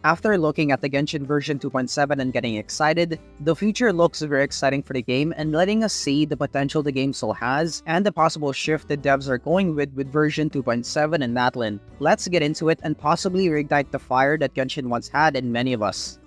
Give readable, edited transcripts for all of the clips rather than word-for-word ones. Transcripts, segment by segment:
After looking at the Genshin version 2.7 and getting excited, the future looks very exciting for the game and letting us see the potential the game still has and the possible shift the devs are going with version 2.7 and Natlan. Let's get into it and possibly reignite the fire that Genshin once had in many of us.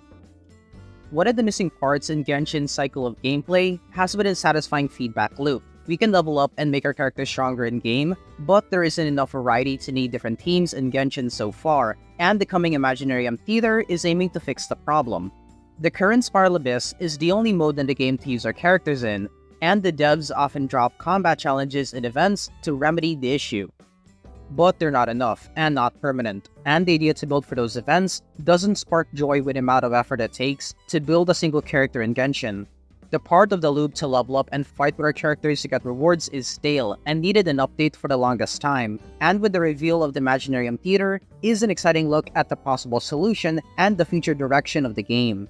One of the missing parts in Genshin's cycle of gameplay has been a satisfying feedback loop. We can level up and make our characters stronger in-game, but there isn't enough variety to need different teams in Genshin so far, and the coming Imaginarium Theater is aiming to fix the problem. The current Spiral Abyss is the only mode in the game to use our characters in, and the devs often drop combat challenges and events to remedy the issue. But they're not enough, and not permanent, and the idea to build for those events doesn't spark joy with the amount of effort it takes to build a single character in Genshin. The part of the loop to level up and fight with our characters to get rewards is stale and needed an update for the longest time, and with the reveal of the Imaginarium Theater is an exciting look at the possible solution and the future direction of the game.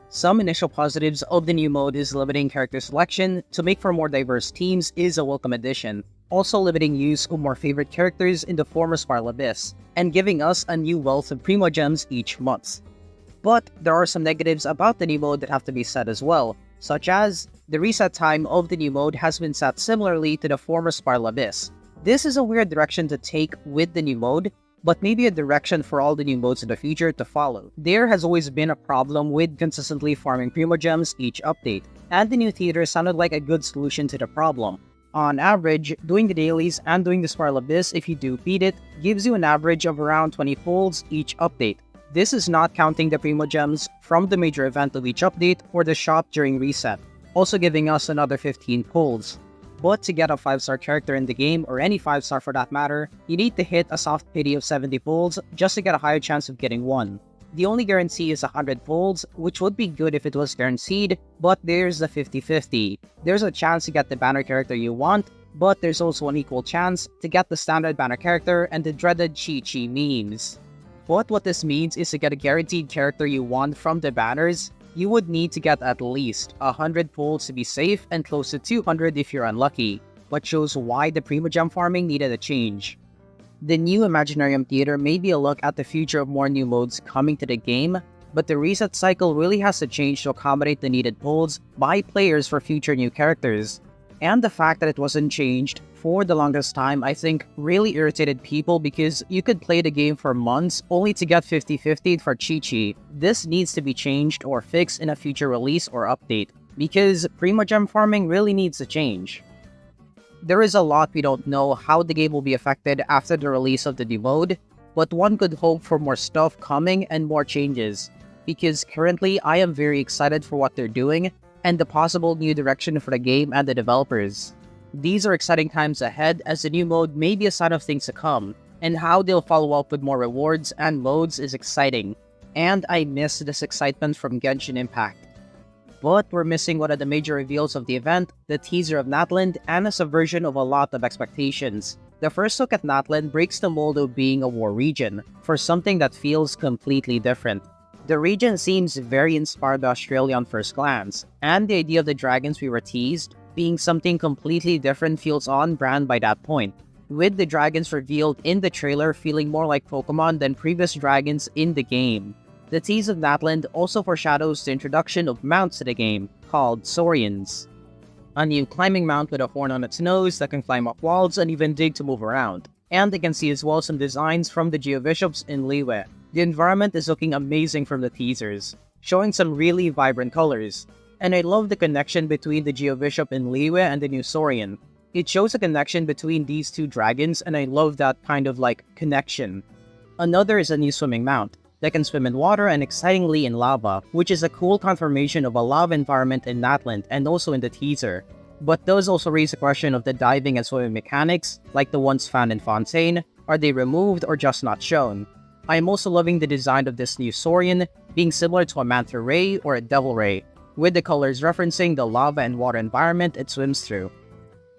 Some initial positives of the new mode is limiting character selection to make for more diverse teams is a welcome addition, also limiting use of more favorite characters in the former Spiral Abyss, and giving us a new wealth of Primo Gems each month. But there are some negatives about the new mode that have to be said as well, such as the reset time of the new mode has been set similarly to the former Spiral Abyss. This is a weird direction to take with the new mode, but maybe a direction for all the new modes in the future to follow. There has always been a problem with consistently farming Primo Gems each update, and the new theater sounded like a good solution to the problem. On average, doing the dailies and doing the Spiral Abyss if you do beat it gives you an average of around 20 pulls each update. This is not counting the Primo Gems from the major event of each update or the shop during reset, also giving us another 15 pulls. But to get a 5-star character in the game, or any 5-star for that matter, you need to hit a soft pity of 70 pulls just to get a higher chance of getting one. The only guarantee is 100 pulls, which would be good if it was guaranteed, but there's the 50-50. There's a chance to get the banner character you want, but there's also an equal chance to get the standard banner character and the dreaded Chi-Chi memes. But what this means is to get a guaranteed character you want from the banners, you would need to get at least 100 pulls to be safe and close to 200 if you're unlucky, but shows why the Primo Gem farming needed a change. The new Imaginarium Theater may be a look at the future of more new modes coming to the game, but the reset cycle really has to change to accommodate the needed pulls by players for future new characters. And the fact that it wasn't changed for the longest time, I think, really irritated people because you could play the game for months only to get 50-50 for Chi-Chi. This needs to be changed or fixed in a future release or update, because Primo Gem farming really needs to change. There is a lot we don't know how the game will be affected after the release of the new mode, but one could hope for more stuff coming and more changes, because currently I am very excited for what they're doing and the possible new direction for the game and the developers. These are exciting times ahead as the new mode may be a sign of things to come, and how they'll follow up with more rewards and modes is exciting, and I miss this excitement from Genshin Impact. But we're missing one of the major reveals of the event, the teaser of Natlan, and a subversion of a lot of expectations. The first look at Natlan breaks the mold of being a war region, for something that feels completely different. The region seems very inspired by Australia on first glance, and the idea of the dragons we were teased being something completely different feels on brand by that point, with the dragons revealed in the trailer feeling more like Pokemon than previous dragons in the game. The tease of Natlan also foreshadows the introduction of mounts to the game, called Saurians. A new climbing mount with a horn on its nose that can climb up walls and even dig to move around. And you can see as well some designs from the Geobishops in Liyue. The environment is looking amazing from the teasers, showing some really vibrant colors. And I love the connection between the Geobishop in Liyue and the new Saurian. It shows a connection between these two dragons, and I love that kind of connection. Another is a new swimming mount that can swim in water and excitingly in lava, which is a cool confirmation of a lava environment in Natlan and also in the teaser. But does also raise the question of the diving and swimming mechanics, like the ones found in Fontaine. Are they removed or just not shown? I am also loving the design of this new Saurian, being similar to a Manta Ray or a Devil Ray, with the colors referencing the lava and water environment it swims through.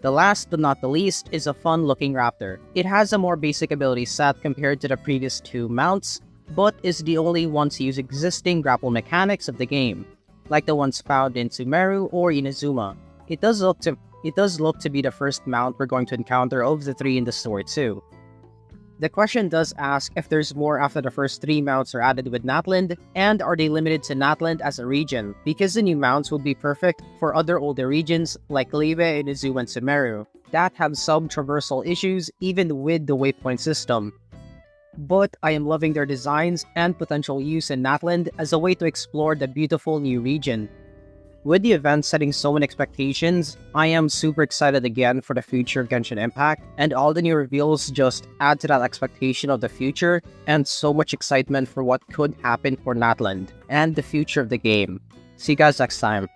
The last but not the least is a fun-looking raptor. It has a more basic ability set compared to the previous two mounts, but is the only one to use existing grapple mechanics of the game, like the ones found in Sumeru or Inazuma. It does look to be the first mount we're going to encounter of the three in the story too. The question does ask if there's more after the first 3 mounts are added with Natland, and are they limited to Natland as a region, because the new mounts would be perfect for other older regions like Liyue, Inuzu, and Sumeru that have some traversal issues even with the waypoint system. But I am loving their designs and potential use in Natland as a way to explore the beautiful new region. With the event setting so many expectations, I am super excited again for the future of Genshin Impact, and all the new reveals just add to that expectation of the future and so much excitement for what could happen for Natland and the future of the game. See you guys next time.